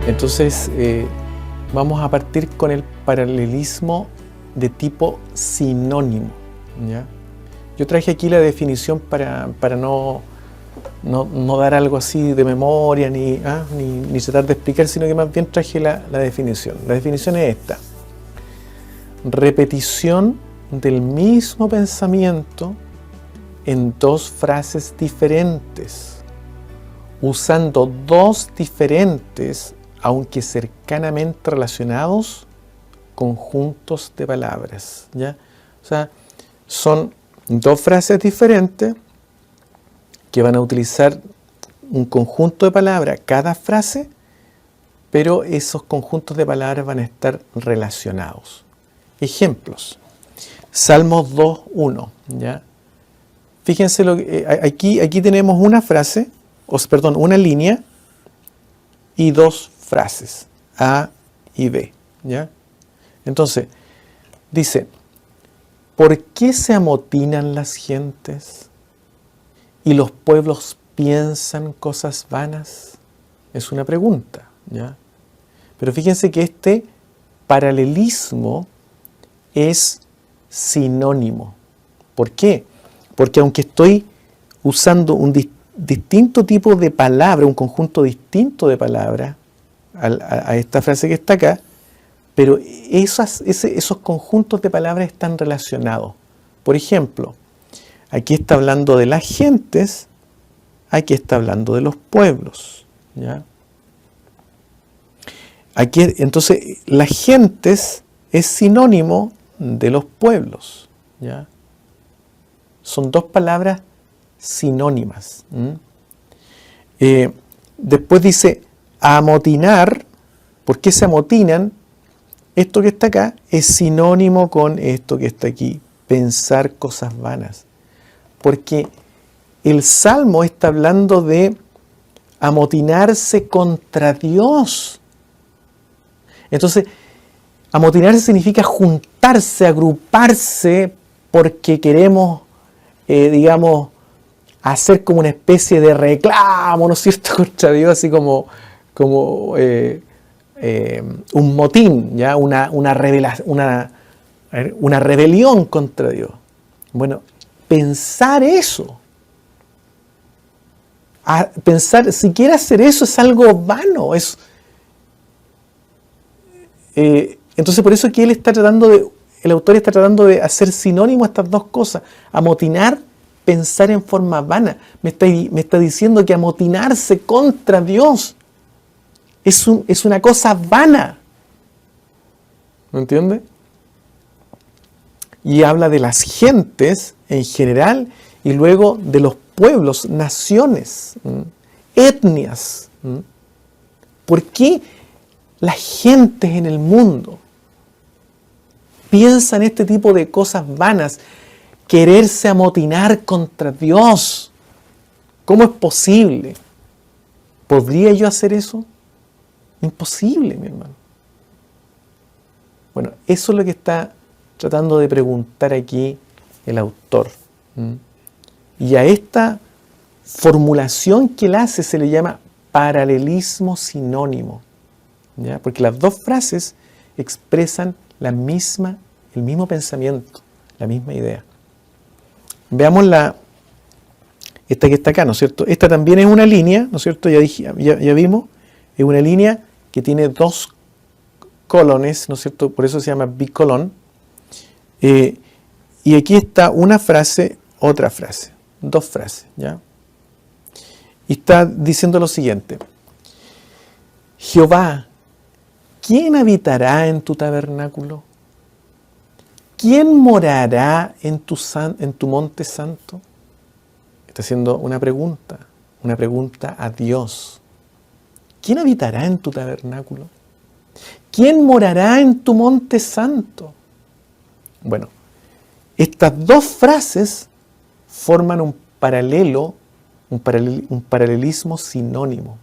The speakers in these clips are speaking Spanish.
Entonces, vamos a partir con el paralelismo de tipo sinónimo, ¿ya? Yo traje aquí la definición para no dar algo así de memoria, ni tratar de explicar, sino que más bien traje la definición. La definición es esta: repetición del mismo pensamiento en dos frases diferentes, usando dos diferentes, aunque cercanamente relacionados, conjuntos de palabras, ¿ya? O sea, son dos frases diferentes que van a utilizar un conjunto de palabras cada frase, pero esos conjuntos de palabras van a estar relacionados. Ejemplos: Salmos 2:1, ¿ya? Fíjense aquí tenemos una frase, una línea y dos frases, A y B, ¿ya? Entonces, dice: ¿por qué se amotinan las gentes y los pueblos piensan cosas vanas? Es una pregunta, ¿ya? Pero fíjense que este paralelismo es sinónimo. ¿Por qué? Porque aunque estoy usando un distinto tipo de palabra, un conjunto distinto de palabras a esta frase que está acá, pero esos conjuntos de palabras están relacionados. Por ejemplo, aquí está hablando de las gentes, aquí está hablando de los pueblos, ¿ya? Aquí, entonces, las gentes es sinónimo de los pueblos, ¿ya? Son dos palabras sinónimas. Después dice amotinar. ¿Por qué se amotinan? Esto que está acá es sinónimo con esto que está aquí, pensar cosas vanas. Porque el Salmo está hablando de amotinarse contra Dios. Entonces, amotinarse significa juntarse, agruparse, porque queremos, hacer como una especie de reclamo, ¿no es cierto?, contra Dios, así como un motín, ¿ya? Una rebelión contra Dios. Bueno, pensar eso, siquiera hacer eso es algo vano. Entonces, por eso que el autor está tratando de hacer sinónimo a estas dos cosas: amotinar, pensar en forma vana. Me está diciendo que amotinarse contra Dios es una cosa vana. ¿Me entiende? Y habla de las gentes en general y luego de los pueblos, naciones, etnias. ¿Por qué las gentes en el mundo piensan este tipo de cosas vanas? Quererse amotinar contra Dios. ¿Cómo es posible? ¿Podría yo hacer eso? Imposible, mi hermano. Bueno, eso es lo que está tratando de preguntar aquí el autor. Y a esta formulación que él hace se le llama paralelismo sinónimo, ¿ya? Porque las dos frases expresan el mismo pensamiento, la misma idea. Veamos esta que está acá, ¿no es cierto? Esta también es una línea, ¿no es cierto? Ya vimos, es una línea que tiene dos colones, ¿no es cierto? Por eso se llama bicolón. Y aquí está una frase, otra frase, dos frases, ¿ya? Y está diciendo lo siguiente: Jehová, ¿quién habitará en tu tabernáculo? ¿Quién morará en tu monte santo? Está haciendo una pregunta a Dios. ¿Quién habitará en tu tabernáculo? ¿Quién morará en tu monte santo? Bueno, estas dos frases forman un paralelismo sinónimo.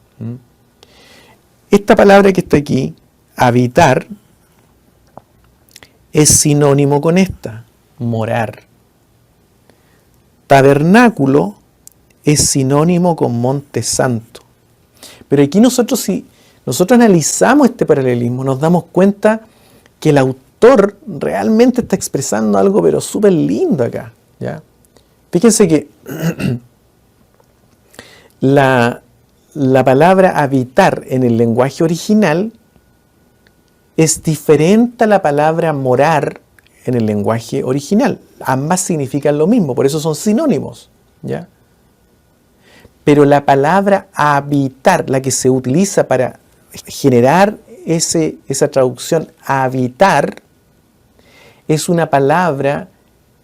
Esta palabra que está aquí, habitar, es sinónimo con esta, morar. Tabernáculo es sinónimo con monte santo. Pero aquí nosotros, si nosotros analizamos este paralelismo, nos damos cuenta que el autor realmente está expresando algo pero súper lindo acá, ¿ya? Fíjense que la palabra habitar en el lenguaje original es diferente a la palabra morar en el lenguaje original. Ambas significan lo mismo, por eso son sinónimos, ¿ya? Pero la palabra habitar, la que se utiliza para generar esa traducción habitar, es una palabra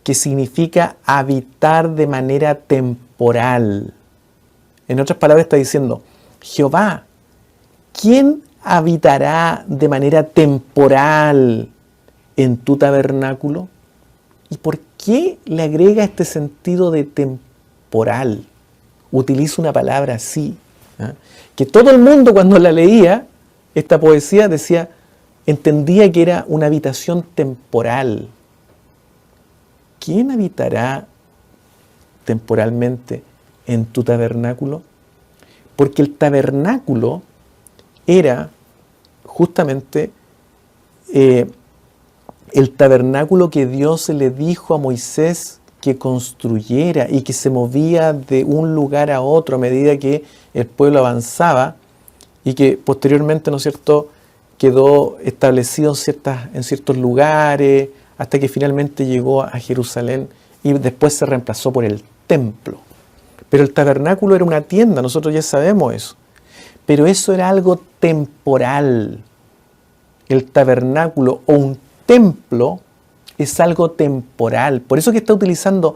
que significa habitar de manera temporal. En otras palabras está diciendo, Jehová, ¿quién habitará de manera temporal en tu tabernáculo? ¿Y por qué le agrega este sentido de temporal? Utiliza una palabra así, ¿eh? Que todo el mundo cuando la leía, esta poesía decía, entendía que era una habitación temporal. ¿Quién habitará temporalmente en tu tabernáculo? Porque el tabernáculo era justamente el tabernáculo que Dios le dijo a Moisés que construyera y que se movía de un lugar a otro a medida que el pueblo avanzaba y que posteriormente, ¿no es cierto?, quedó establecido en ciertos lugares hasta que finalmente llegó a Jerusalén y después se reemplazó por el templo. Pero el tabernáculo era una tienda, nosotros ya sabemos eso. Pero eso era algo temporal. El tabernáculo o un templo es algo temporal. Por eso que está utilizando,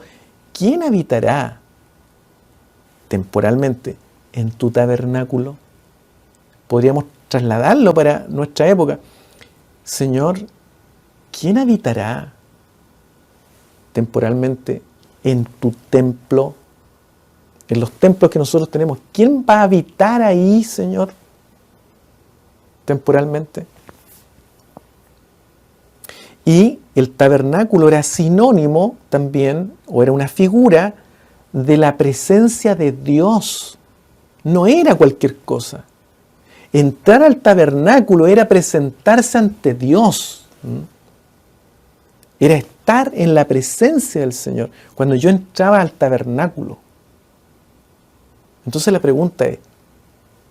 ¿quién habitará temporalmente en tu tabernáculo? Podríamos trasladarlo para nuestra época. Señor, ¿quién habitará temporalmente en tu templo? En los templos que nosotros tenemos, ¿quién va a habitar ahí, Señor, temporalmente? Y el tabernáculo era sinónimo también, o era una figura de la presencia de Dios. No era cualquier cosa. Entrar al tabernáculo era presentarse ante Dios. Era estar en la presencia del Señor. Cuando yo entraba al tabernáculo. Entonces la pregunta es,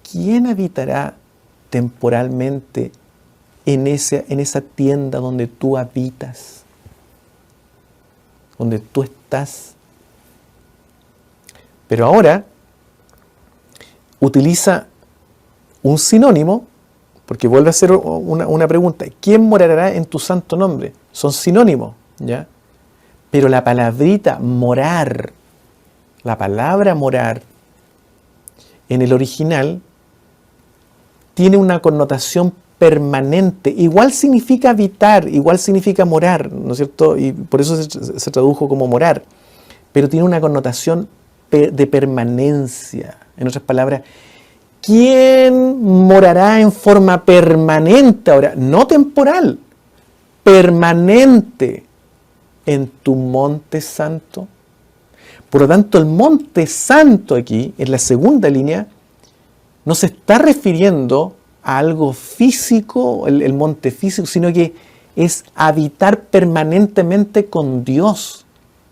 ¿quién habitará temporalmente en esa tienda donde tú habitas? Donde tú estás. Pero ahora utiliza un sinónimo, porque vuelve a ser una pregunta. ¿Quién morará en tu santo nombre? Son sinónimos, ¿ya? Pero la palabrita morar, la palabra morar, en el original, tiene una connotación permanente. Igual significa habitar, igual significa morar, ¿no es cierto? Y por eso se tradujo como morar. Pero tiene una connotación de permanencia. En otras palabras, ¿quién morará en forma permanente ahora? No temporal, permanente en tu monte santo. Por lo tanto, el monte santo aquí, en la segunda línea, no se está refiriendo a algo físico, el monte físico, sino que es habitar permanentemente con Dios.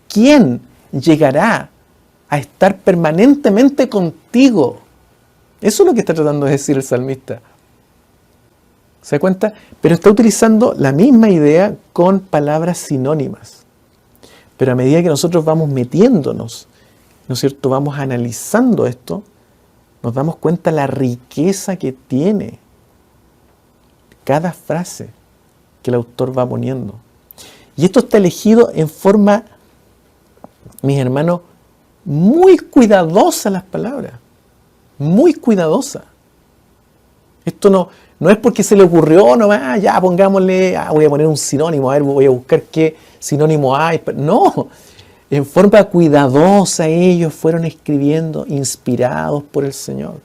¿Quién llegará a estar permanentemente contigo? Eso es lo que está tratando de decir el salmista. ¿Se da cuenta? Pero está utilizando la misma idea con palabras sinónimas. Pero a medida que nosotros vamos metiéndonos, ¿no es cierto?, vamos analizando esto, nos damos cuenta la riqueza que tiene cada frase que el autor va poniendo. Y esto está elegido en forma, mis hermanos, muy cuidadosa las palabras. Muy cuidadosa. Esto no es porque se le ocurrió nomás, ya pongámosle, voy a poner un sinónimo, a ver, voy a buscar qué sinónimo hay. No, en forma cuidadosa ellos fueron escribiendo, inspirados por el Señor.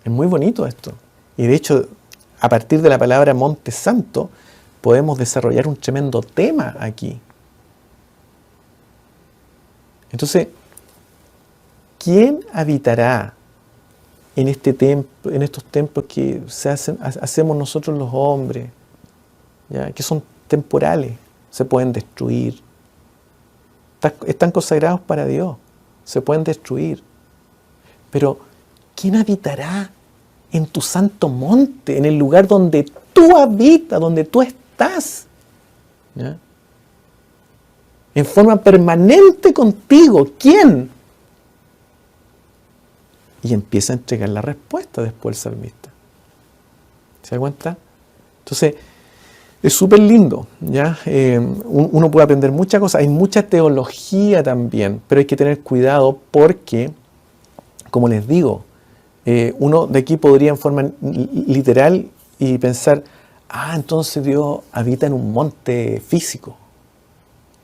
Es muy bonito esto. Y de hecho, a partir de la palabra Monte Santo, podemos desarrollar un tremendo tema aquí. Entonces, ¿quién habitará en este templo, en estos templos que hacemos nosotros los hombres, ¿ya? Que son temporales, se pueden destruir. Están consagrados para Dios, se pueden destruir. Pero, ¿quién habitará en tu santo monte, en el lugar donde tú habitas, donde tú estás? ¿Ya? En forma permanente contigo, ¿quién? Y empieza a entregar la respuesta después el salmista. ¿Se da cuenta? Entonces, es súper lindo, ¿ya? Uno puede aprender muchas cosas, hay mucha teología también, pero hay que tener cuidado porque, como les digo, uno de aquí podría en forma literal y pensar, entonces Dios habita en un monte físico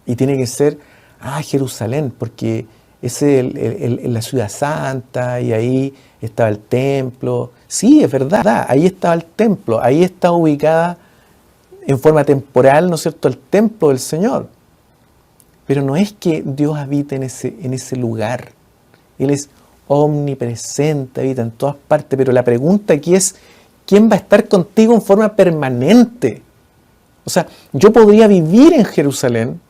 y tiene que ser, Jerusalén, porque es la ciudad santa y ahí estaba el templo. Sí, es verdad, ahí estaba el templo, ahí está ubicada en forma temporal, ¿no es cierto?, el templo del Señor. Pero no es que Dios habite en ese lugar. Él es omnipresente, habita en todas partes. Pero la pregunta aquí es, ¿quién va a estar contigo en forma permanente? O sea, yo podría vivir en Jerusalén,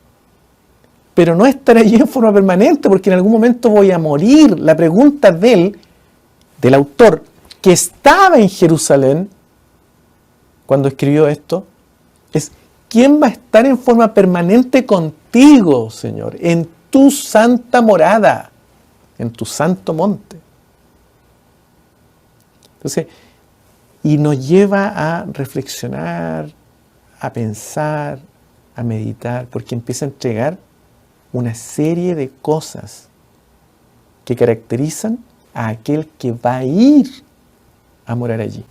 pero no estar allí en forma permanente, porque en algún momento voy a morir. La pregunta del autor, que estaba en Jerusalén cuando escribió esto, es, ¿quién va a estar en forma permanente contigo, Señor, en tu santa morada, en tu santo monte? Entonces, y nos lleva a reflexionar, a pensar, a meditar, porque empieza a entregar una serie de cosas que caracterizan a aquel que va a ir a morar allí.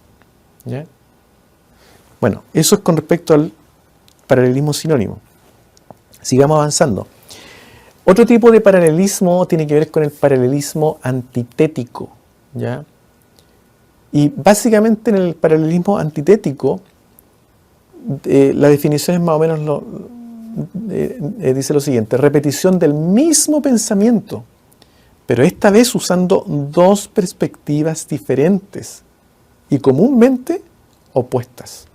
¿Ya? Bueno, eso es con respecto al paralelismo sinónimo. Sigamos avanzando. Otro tipo de paralelismo tiene que ver con el paralelismo antitético, ¿ya? Y básicamente en el paralelismo antitético, la definición es más o menos dice lo siguiente: repetición del mismo pensamiento, pero esta vez usando dos perspectivas diferentes y comúnmente opuestas.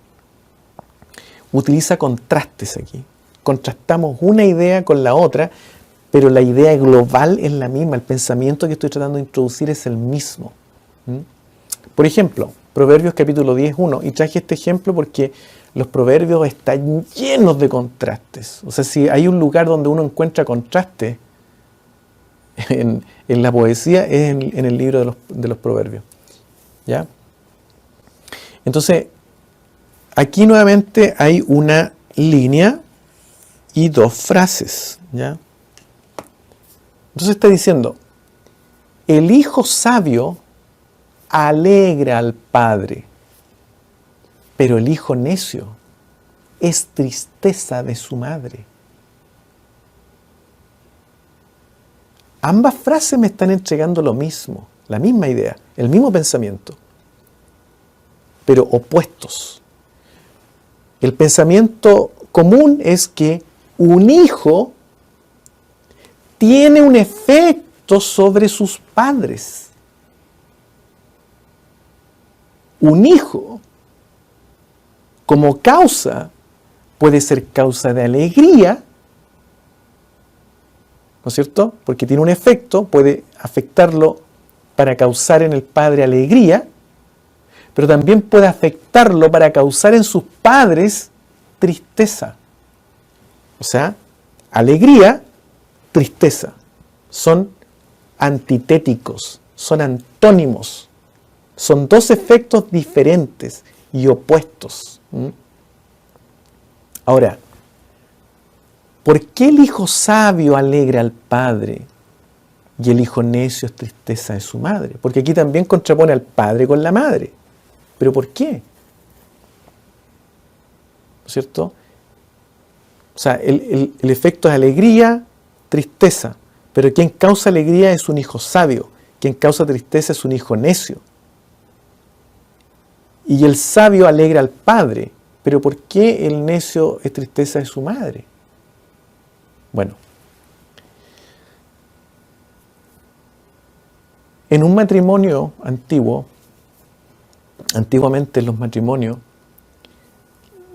Utiliza contrastes aquí. Contrastamos una idea con la otra, pero la idea global es la misma. El pensamiento que estoy tratando de introducir es el mismo. Por ejemplo, Proverbios capítulo 10:1. Y traje este ejemplo porque los proverbios están llenos de contrastes. O sea, si hay un lugar donde uno encuentra contrastes en la poesía, es en el libro de los proverbios. ¿Ya? Entonces, aquí nuevamente hay una línea y dos frases, ¿ya? Entonces está diciendo, el hijo sabio alegra al padre, pero el hijo necio es tristeza de su madre. Ambas frases me están entregando lo mismo, la misma idea, el mismo pensamiento, pero opuestos. El pensamiento común es que un hijo tiene un efecto sobre sus padres. Un hijo, como causa, puede ser causa de alegría, ¿no es cierto? Porque tiene un efecto, puede afectarlo para causar en el padre alegría, pero también puede afectarlo para causar en sus padres tristeza. O sea, alegría, tristeza. Son antitéticos, son antónimos. Son dos efectos diferentes y opuestos. Ahora, ¿por qué el hijo sabio alegra al padre y el hijo necio es tristeza de su madre? Porque aquí también contrapone al padre con la madre. ¿Pero por qué? ¿No es cierto? O sea, el efecto es alegría, tristeza. Pero quien causa alegría es un hijo sabio. Quien causa tristeza es un hijo necio. Y el sabio alegra al padre. Pero ¿por qué el necio es tristeza de su madre? Bueno. En un matrimonio antiguo, antiguamente en los matrimonios,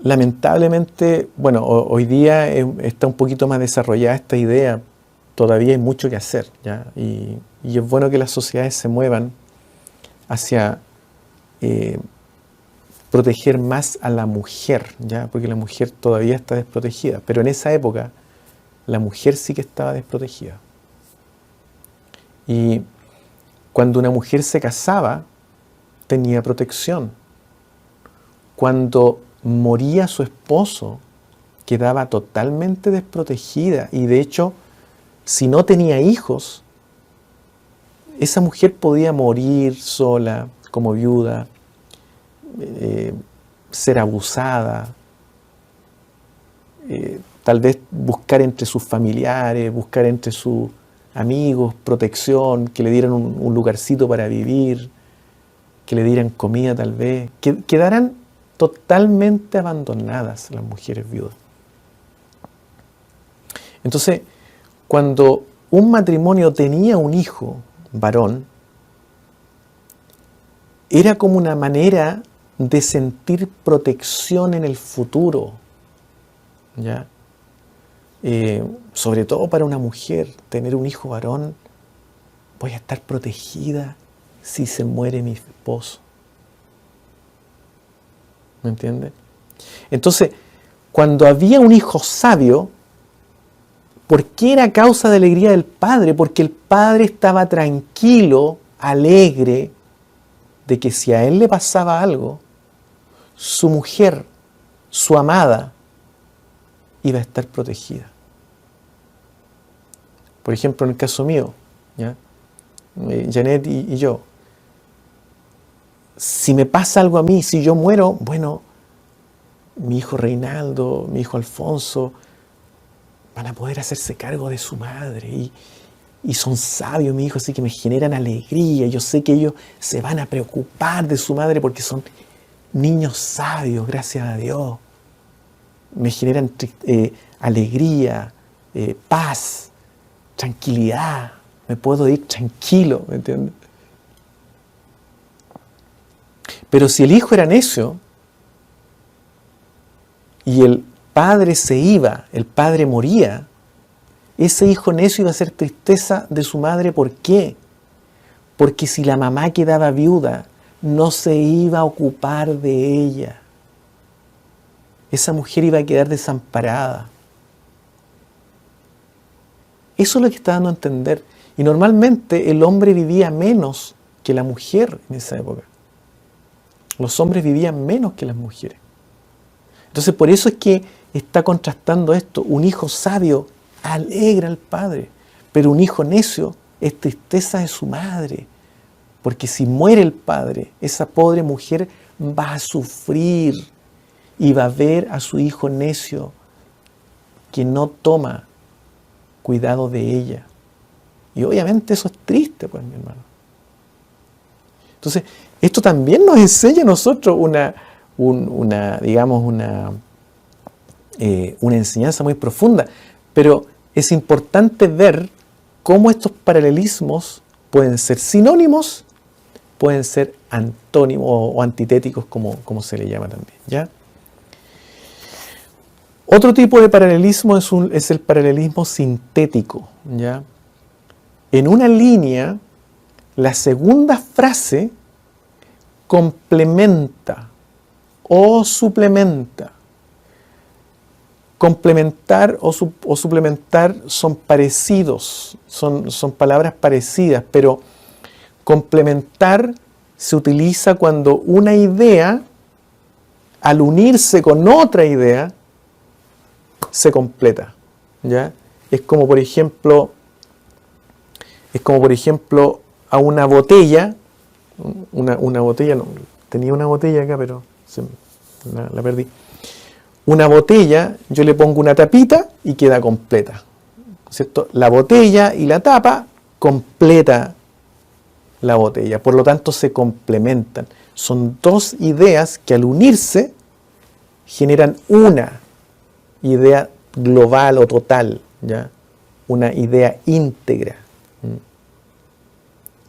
lamentablemente, bueno, hoy día está un poquito más desarrollada esta idea, todavía hay mucho que hacer, ¿ya? Y es bueno que las sociedades se muevan hacia proteger más a la mujer, ¿ya? Porque la mujer todavía está desprotegida, pero en esa época la mujer sí que estaba desprotegida. Y cuando una mujer se casaba, tenía protección. Cuando moría su esposo, quedaba totalmente desprotegida. Y de hecho, si no tenía hijos, esa mujer podía morir sola, como viuda, ser abusada, tal vez buscar entre sus familiares, buscar entre sus amigos protección, que le dieran un lugarcito para vivir, que le dieran comida tal vez, que quedaran totalmente abandonadas las mujeres viudas. Entonces, cuando un matrimonio tenía un hijo varón, era como una manera de sentir protección en el futuro, ¿ya? Sobre todo para una mujer, tener un hijo varón, voy a estar protegida si se muere mi esposo. ¿Me entiendes? Entonces, cuando había un hijo sabio, ¿por qué era causa de alegría del padre? Porque el padre estaba tranquilo, alegre, de que si a él le pasaba algo, su mujer, su amada, iba a estar protegida. Por ejemplo, en el caso mío, ¿ya? Janet y yo, si me pasa algo a mí, si yo muero, bueno, mi hijo Reinaldo, mi hijo Alfonso, van a poder hacerse cargo de su madre y son sabios, mi hijo, así que me generan alegría. Yo sé que ellos se van a preocupar de su madre porque son niños sabios, gracias a Dios. Me generan alegría, paz, tranquilidad. Me puedo ir tranquilo, ¿me entiendes? Pero si el hijo era necio y el padre se iba, el padre moría, ese hijo necio iba a ser tristeza de su madre. ¿Por qué? Porque si la mamá quedaba viuda, no se iba a ocupar de ella. Esa mujer iba a quedar desamparada. Eso es lo que está dando a entender. Y normalmente el hombre vivía menos que la mujer en esa época. Los hombres vivían menos que las mujeres. Entonces por eso es que está contrastando esto. Un hijo sabio alegra al padre, pero un hijo necio es tristeza de su madre. Porque si muere el padre, esa pobre mujer va a sufrir y va a ver a su hijo necio que no toma cuidado de ella. Y obviamente eso es triste, pues, mi hermano. Entonces, esto también nos enseña a nosotros una enseñanza muy profunda. Pero es importante ver cómo estos paralelismos pueden ser sinónimos, pueden ser antónimos o antitéticos, como se le llama también, ¿ya? Otro tipo de paralelismo es el paralelismo sintético, ¿ya? En una línea, la segunda frase complementa o suplementa. Complementar o suplementar son parecidos, son palabras parecidas, pero complementar se utiliza cuando una idea, al unirse con otra idea, se completa, ¿ya? Es como por ejemplo a una botella, una botella, no, tenía una botella acá, pero la perdí. Una botella, yo le pongo una tapita y queda completa, ¿cierto? La botella y la tapa completa la botella, por lo tanto se complementan. Son dos ideas que al unirse generan una idea global o total, ¿ya? Una idea íntegra.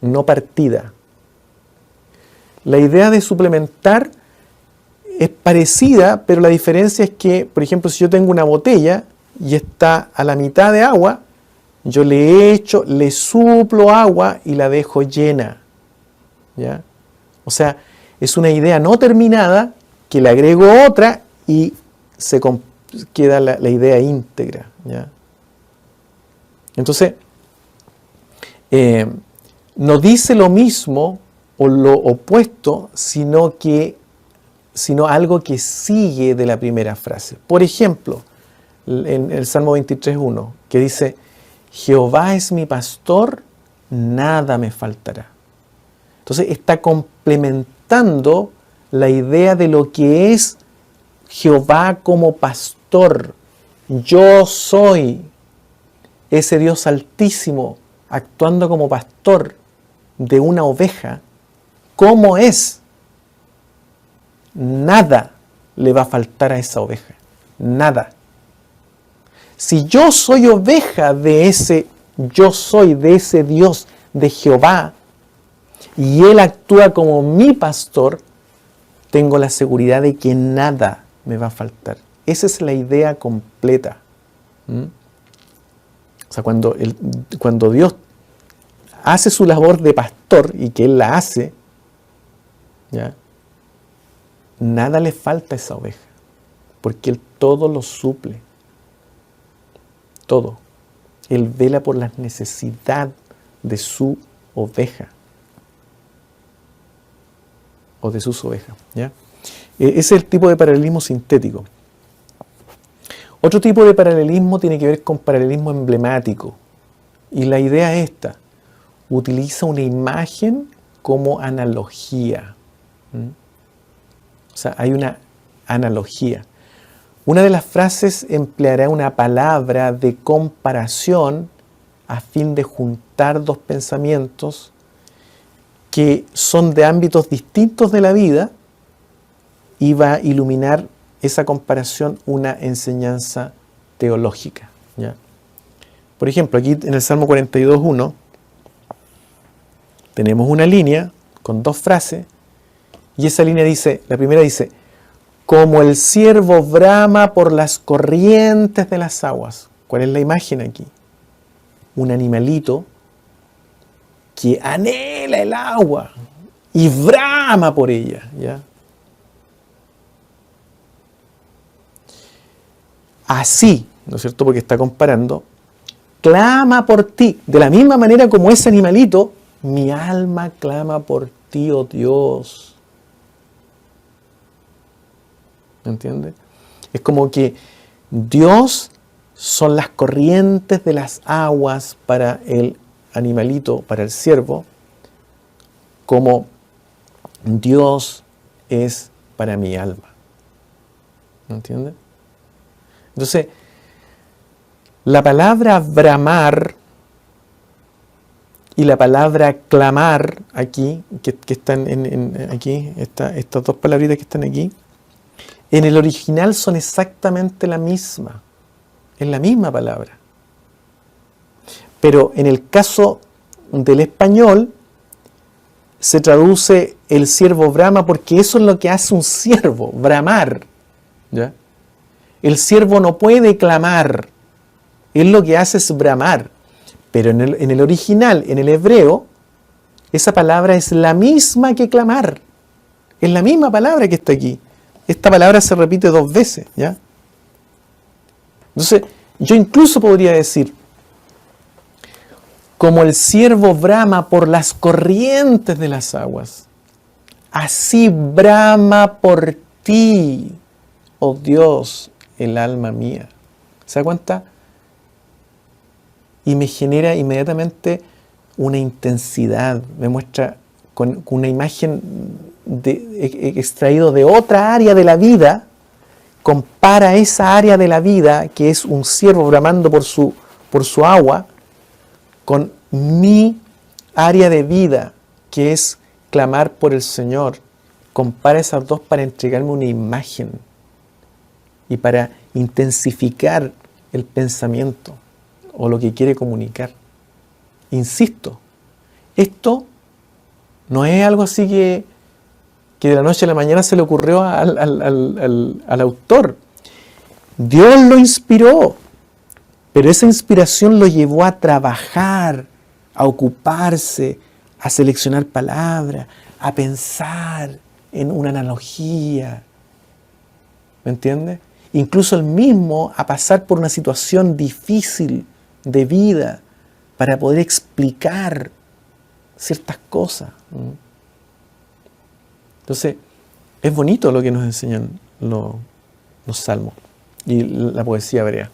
no partida. La idea de suplementar es parecida, pero la diferencia es que, por ejemplo, si yo tengo una botella y está a la mitad de agua, yo le suplo agua y la dejo llena, ¿ya? O sea, es una idea no terminada que le agrego otra y queda la idea íntegra, ¿ya? Entonces, no dice lo mismo o lo opuesto, sino algo que sigue de la primera frase. Por ejemplo, en el Salmo 23:1, que dice: Jehová es mi pastor, nada me faltará. Entonces está complementando la idea de lo que es Jehová como pastor. Yo soy ese Dios altísimo actuando como pastor de una oveja. ¿Cómo es? Nada le va a faltar a esa oveja. Nada. Si yo soy oveja de ese Dios, de Jehová, y Él actúa como mi pastor, tengo la seguridad de que nada me va a faltar. Esa es la idea completa. O sea, cuando Dios hace su labor de pastor, y que Él la hace, ¿ya?, nada le falta a esa oveja, porque Él todo lo suple. Todo. Él vela por las necesidades de su oveja. O de sus ovejas, ¿ya? Ese es el tipo de paralelismo sintético. Otro tipo de paralelismo tiene que ver con paralelismo emblemático. Y la idea es esta: utiliza una imagen como analogía. O sea, hay una analogía. Una de las frases empleará una palabra de comparación a fin de juntar dos pensamientos que son de ámbitos distintos de la vida, y va a iluminar esa comparación una enseñanza teológica, ¿ya? Por ejemplo, aquí en el Salmo 42:1 tenemos una línea con dos frases, y esa línea dice, la primera dice: como el ciervo brama por las corrientes de las aguas. ¿Cuál es la imagen aquí? Un animalito que anhela el agua y brama por ella, ¿ya? Así, ¿no es cierto? Porque está comparando, clama por ti. De la misma manera como ese animalito, mi alma clama por ti, oh Dios. ¿Me entiendes? Es como que Dios son las corrientes de las aguas para el animalito, para el ciervo, como Dios es para mi alma. ¿Me entiendes? Entonces, la palabra bramar y la palabra clamar aquí, que están aquí, estas dos palabritas que están aquí, en el original son exactamente la misma. Es la misma palabra. Pero en el caso del español se traduce el ciervo brama, porque eso es lo que hace un ciervo, bramar, ¿ya? El ciervo no puede clamar, él lo que hace es bramar. Pero en el original, en el hebreo, esa palabra es la misma que clamar. Es la misma palabra que está aquí. Esta palabra se repite dos veces, ¿ya? Entonces, yo incluso podría decir: como el ciervo brama por las corrientes de las aguas, así brama por ti, oh Dios, el alma mía. ¿Se da cuenta? Y me genera inmediatamente una intensidad, me muestra con una imagen extraído de otra área de la vida, compara esa área de la vida, que es un ciervo bramando por su agua, con mi área de vida, que es clamar por el Señor. Compara esas dos para entregarme una imagen y para intensificar el pensamiento o lo que quiere comunicar. Insisto, Esto no es algo así que de la noche a la mañana se le ocurrió al autor. Dios lo inspiró, pero esa inspiración lo llevó a trabajar, a ocuparse, a seleccionar palabras, a pensar en una analogía. ¿Me entiendes? Incluso él mismo a pasar por una situación difícil de vida para poder explicar ciertas cosas. Entonces, es bonito lo que nos enseñan los salmos y la poesía hebrea.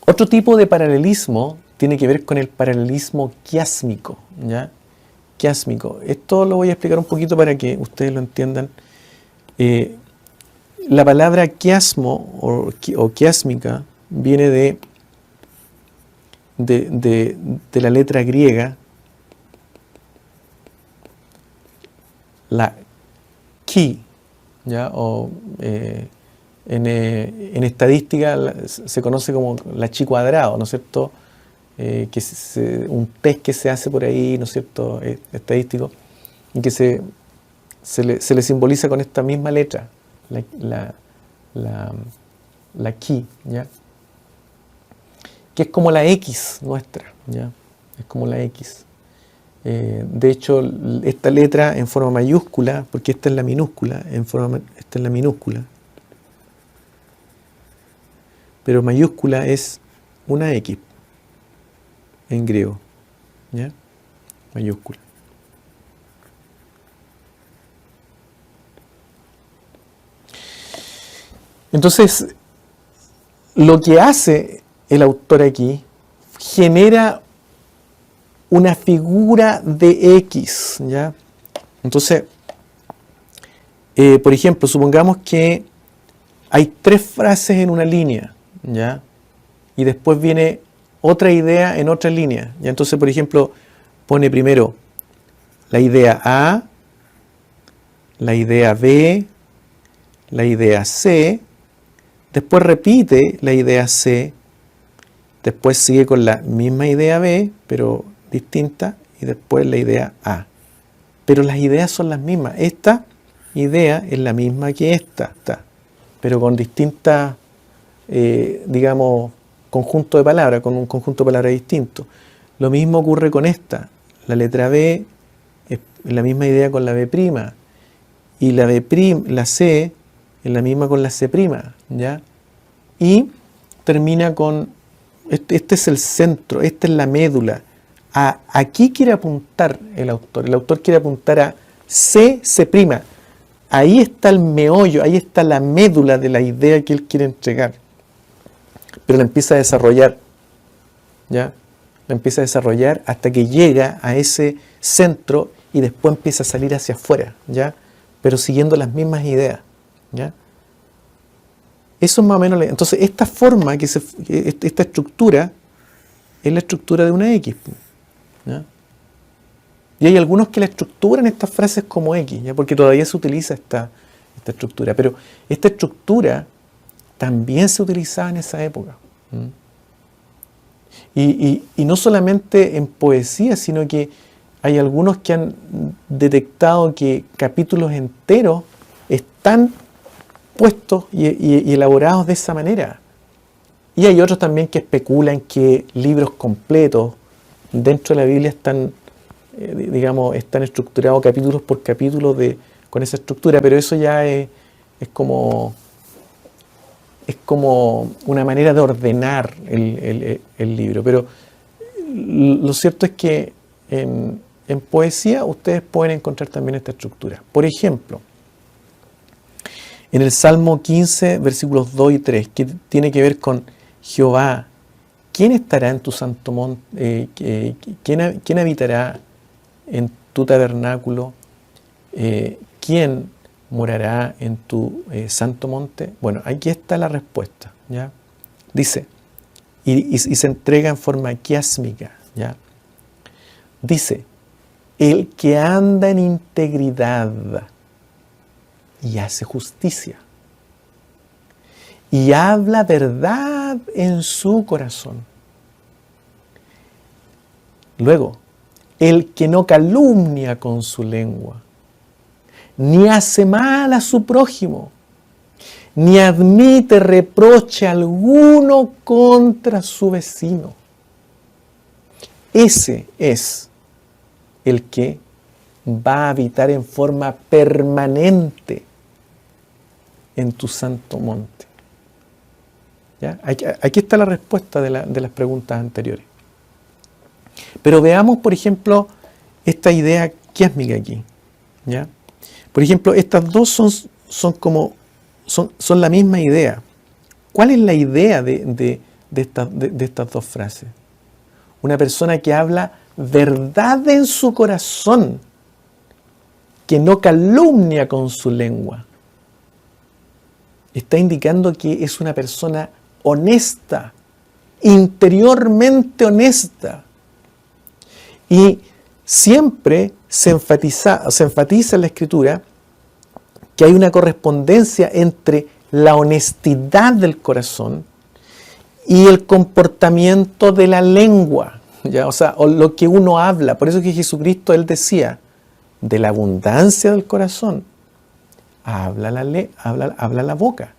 Otro tipo de paralelismo tiene que ver con el paralelismo quiásmico, ¿ya? Quiásmico. Esto lo voy a explicar un poquito para que ustedes lo entiendan. La palabra quiasmo o quiásmica viene de la letra griega, la chi, ¿ya? O en estadística se conoce como la chi cuadrado, ¿no es cierto? Que un test que se hace por ahí, ¿no es cierto? Estadístico, y que se le simboliza con esta misma letra, la chi, ¿ya? Que es como la X nuestra, ¿ya? Es como la X. De hecho, esta letra en forma mayúscula, porque esta es la minúscula, esta es la minúscula, pero mayúscula es una X en griego, ¿ya? Mayúscula. Entonces, lo que hace el autor aquí genera una figura de X, ¿ya? Entonces, por ejemplo, supongamos que hay 3 frases en una línea, ¿ya? Y después viene otra idea en otra línea, ¿ya? Entonces, por ejemplo, pone primero la idea A, la idea B, la idea C, después repite la idea C, después sigue con la misma idea B, pero distinta, y después la idea A. Pero las ideas son las mismas. Esta idea es la misma que esta, pero con distintas, digamos, conjunto de palabras, con un conjunto de palabras distinto. Lo mismo ocurre con esta. La letra B es la misma idea con la B', y la C es la misma con la C', ¿ya? Y termina con, este es el centro, esta es la médula. Aquí quiere apuntar el autor. El autor quiere apuntar a C'. Ahí está el meollo, ahí está la médula de la idea que él quiere entregar. Pero la empieza a desarrollar, ¿ya? La empieza a desarrollar hasta que llega a ese centro y después empieza a salir hacia afuera, ¿ya? Pero siguiendo las mismas ideas, ¿ya? Eso es más o menos. Entonces, esta forma, esta estructura, es la estructura de una X, ¿ya? Y hay algunos que la estructuran estas frases como X, ¿ya? Porque todavía se utiliza esta estructura. Pero esta estructura también se utilizaba en esa época. Y no solamente en poesía, sino que hay algunos que han detectado que capítulos enteros están puestos y elaborados de esa manera. Y hay otros también que especulan que libros completos dentro de la Biblia están, están estructurados capítulos por capítulo con esa estructura, pero eso ya es como una manera de ordenar el libro. Pero lo cierto es que en poesía ustedes pueden encontrar también esta estructura. Por ejemplo, en el Salmo 15, versículos 2 y 3, que tiene que ver con Jehová, ¿quién estará en tu santo monte? ¿Quién habitará en tu tabernáculo? ¿Quién morará en tu santo monte? Bueno, aquí está la respuesta, ¿ya? Dice, y se entrega en forma quiásmica, ¿ya? Dice, el que anda en integridad y hace justicia y habla verdad en su corazón. Luego, el que no calumnia con su lengua, ni hace mal a su prójimo, ni admite reproche alguno contra su vecino. Ese es el que va a habitar en forma permanente en tu santo monte. ¿Ya? Aquí está la respuesta de las preguntas anteriores. Pero veamos, por ejemplo, esta idea quiásmica aquí. ¿Ya? Por ejemplo, estas dos son la misma idea. ¿Cuál es la idea de estas dos frases? Una persona que habla verdad en su corazón, que no calumnia con su lengua. Está indicando que es una persona honesta, interiormente honesta. Y siempre se enfatiza en la Escritura que hay una correspondencia entre la honestidad del corazón y el comportamiento de la lengua, ¿ya? O lo que uno habla. Por eso que Jesucristo, Él decía, de la abundancia del corazón, habla la boca.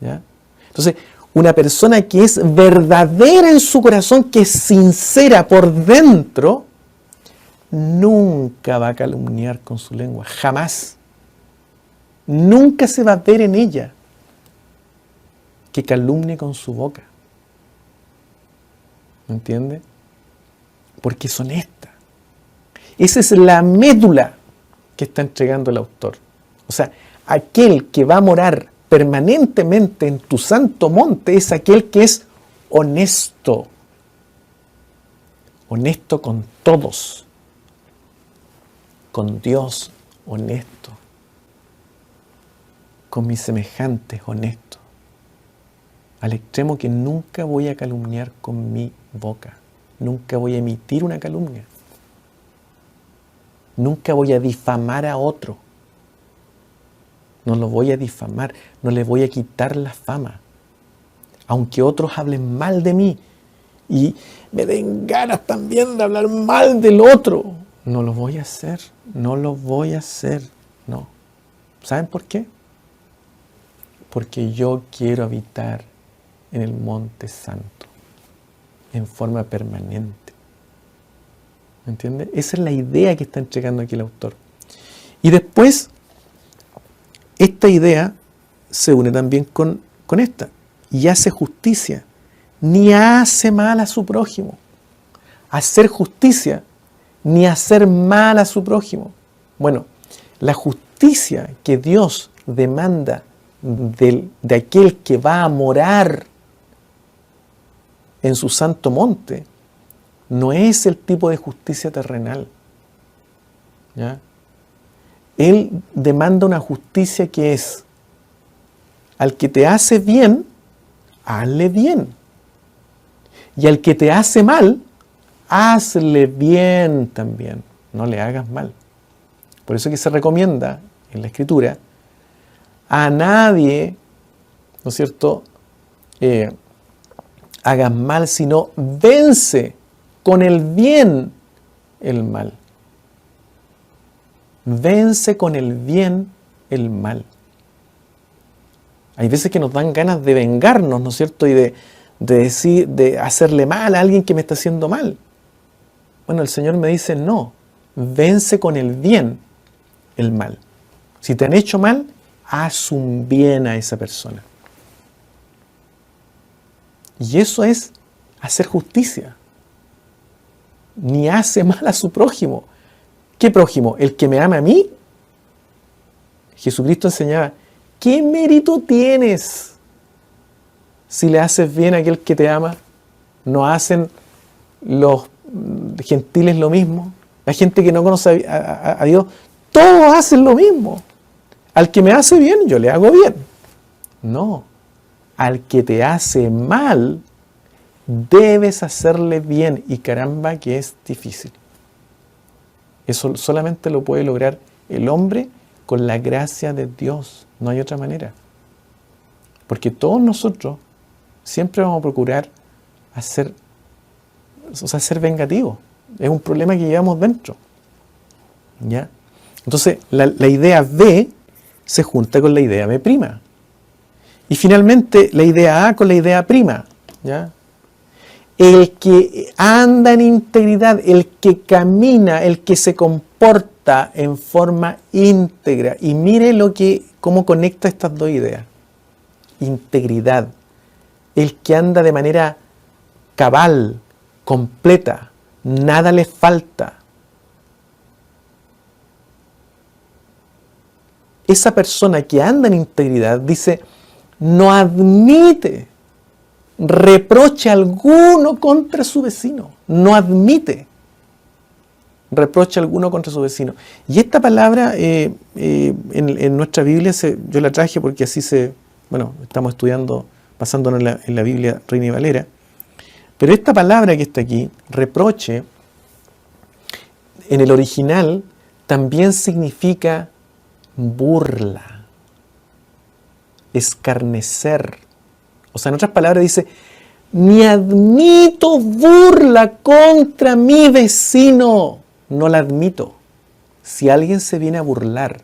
¿Ya? Entonces, una persona que es verdadera en su corazón, que es sincera por dentro, nunca va a calumniar con su lengua, jamás. Nunca se va a ver en ella que calumnie con su boca. ¿Me entiende? Porque es honesta. Esa es la médula que está entregando el autor. O sea, aquel que va a morar permanentemente en tu santo monte es aquel que es honesto. Honesto con todos. Con Dios, honesto. Con mis semejantes, honesto. Al extremo que nunca voy a calumniar con mi boca. Nunca voy a emitir una calumnia. Nunca voy a difamar a otro. No lo voy a difamar, no le voy a quitar la fama. Aunque otros hablen mal de mí y me den ganas también de hablar mal del otro, no lo voy a hacer, no lo voy a hacer, no. ¿Saben por qué? Porque yo quiero habitar en el monte santo, en forma permanente. ¿Me entiende? Esa es la idea que está entregando aquí el autor. Y después, esta idea se une también con esta. Y hace justicia, ni hace mal a su prójimo. Hacer justicia, ni hacer mal a su prójimo. Bueno, la justicia que Dios demanda de aquel que va a morar en su santo monte, no es el tipo de justicia terrenal. ¿Ya? Él demanda una justicia que es: al que te hace bien, hazle bien. Y al que te hace mal, hazle bien también. No le hagas mal. Por eso que se recomienda en la Escritura a nadie, ¿no es cierto?, hagas mal, sino vence con el bien el mal. Vence con el bien el mal. Hay veces que nos dan ganas de vengarnos, ¿no es cierto? Y de hacerle mal a alguien que me está haciendo mal. Bueno, el Señor me dice, no, vence con el bien el mal. Si te han hecho mal, haz un bien a esa persona. Y eso es hacer justicia. Ni hace mal a su prójimo. ¿Qué prójimo? ¿El que me ama a mí? Jesucristo enseñaba, ¿qué mérito tienes si le haces bien a aquel que te ama? ¿No hacen los gentiles lo mismo? La gente que no conoce a Dios, todos hacen lo mismo. Al que me hace bien, yo le hago bien. No, al que te hace mal, debes hacerle bien. Y caramba que es difícil. Eso solamente lo puede lograr el hombre con la gracia de Dios. No hay otra manera. Porque todos nosotros siempre vamos a procurar ser vengativos. es un problema que llevamos dentro. ¿Ya? Entonces, la idea B se junta con la idea B'. Y finalmente, la idea A con la idea prima. ¿Ya? El que anda en integridad, el que camina, el que se comporta en forma íntegra. Y mire cómo conecta estas dos ideas. Integridad. El que anda de manera cabal, completa, nada le falta. Esa persona que anda en integridad dice, no admite reproche alguno contra su vecino. No admite reproche alguno contra su vecino. Y esta palabra en nuestra Biblia, yo la traje porque así estamos estudiando, basándonos en la Biblia Reina y Valera. Pero esta palabra que está aquí, reproche, en el original también significa burla, escarnecer. O sea, en otras palabras dice, ni admito burla contra mi vecino. No la admito. Si alguien se viene a burlar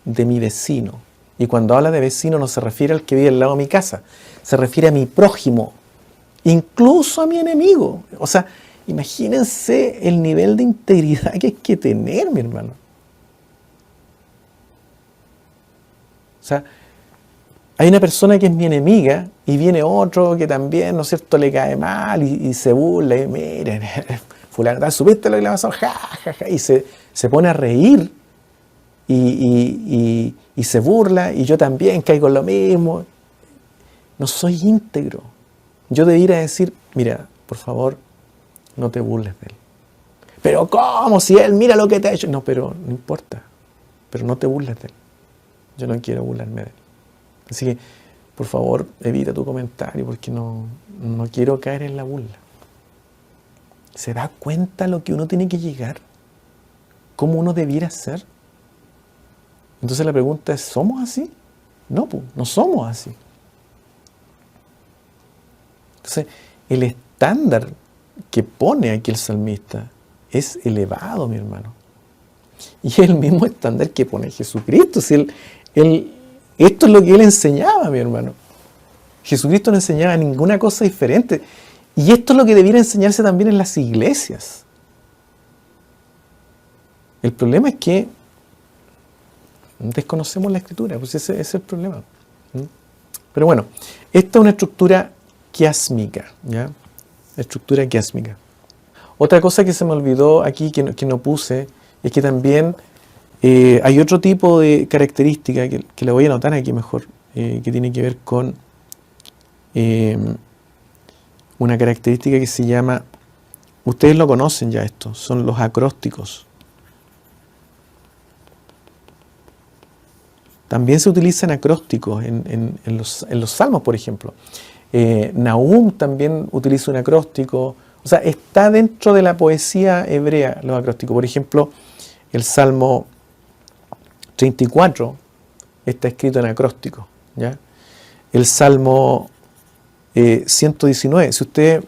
de mi vecino, y cuando habla de vecino no se refiere al que vive al lado de mi casa, se refiere a mi prójimo, incluso a mi enemigo. O sea, imagínense el nivel de integridad que hay que tener, mi hermano. O sea, hay una persona que es mi enemiga y viene otro que también, ¿no es cierto?, le cae mal y se burla y miren, fulano, ¿supiste lo que le pasó? Ja, ja, ja, y se pone a reír y se burla y yo también caigo en lo mismo. No soy íntegro. Yo debiera decir, mira, por favor, no te burles de él. Pero ¿cómo? Si él mira lo que te ha hecho. No, pero no importa. Pero no te burles de él. Yo no quiero burlarme de él. Así que, por favor, evita tu comentario porque no quiero caer en la burla. ¿Se da cuenta lo que uno tiene que llegar? ¿Cómo uno debiera ser? Entonces la pregunta es, ¿somos así? No, pues, no somos así. Entonces, el estándar que pone aquí el salmista es elevado, mi hermano. Y es el mismo estándar que pone Jesucristo. Si esto es lo que él enseñaba, mi hermano. Jesucristo no enseñaba ninguna cosa diferente. Y esto es lo que debiera enseñarse también en las iglesias. El problema es que desconocemos la Escritura, pues ese es el problema. Pero bueno, esta es una estructura quiásmica, ¿ya? Estructura quiásmica. Otra cosa que se me olvidó aquí, que no puse, es que también hay otro tipo de característica, que la voy a anotar aquí mejor, que tiene que ver con una característica que se llama, ustedes lo conocen ya esto, son los acrósticos. También se utilizan acrósticos en los salmos, por ejemplo. Nahum también utiliza un acróstico. O sea, está dentro de la poesía hebrea los acrósticos. Por ejemplo, el Salmo 34 está escrito en acróstico, ¿ya? El Salmo 119. Si ustedes,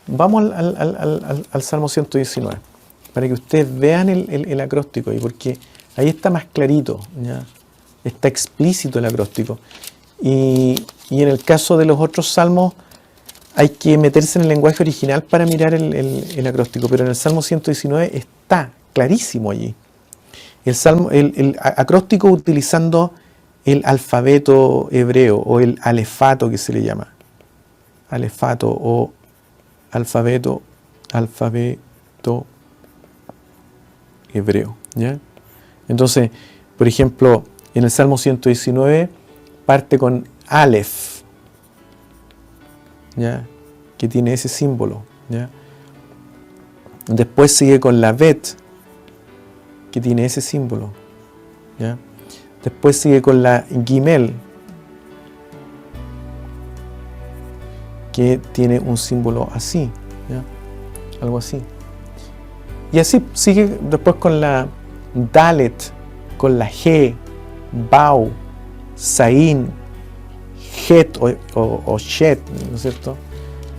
vamos al Salmo 119, para que ustedes vean el acróstico, y porque ahí está más clarito, ¿ya? Está explícito el acróstico. Y en el caso de los otros salmos hay que meterse en el lenguaje original para mirar el acróstico, pero en el Salmo 119 está clarísimo allí. El acróstico utilizando el alfabeto hebreo o el alefato que se le llama. Alefato o alfabeto hebreo, ¿ya? Entonces, por ejemplo, en el Salmo 119 parte con Aleph, ¿ya? Que tiene ese símbolo, ¿ya? Después sigue con la Bet, que tiene ese símbolo, ¿ya? Después sigue con la Gimel, que tiene un símbolo así, ¿ya? Algo así. Y así sigue después con la Dalet, con la G, Bau, Saín, Het o Shet, ¿no es cierto?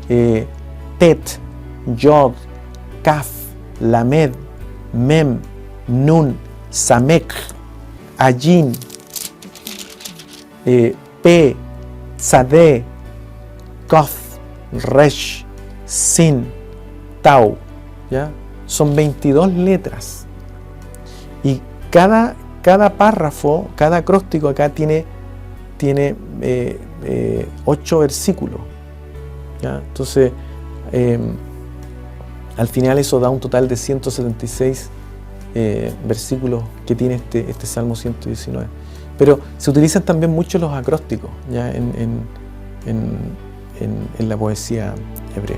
Tet, Yod, Kaf, Lamed, Mem, Nun, Samek, Ayin, Pe, Tzadeh, Kof, Resh, Sin, Tau. ¿Ya? Son 22 letras. Y cada párrafo, cada acróstico acá tiene 8 versículos. ¿Ya? Entonces, al final eso da un total de 176 versículos que tiene este Salmo 119. Pero se utilizan también mucho los acrósticos, ¿ya? en la poesía hebrea.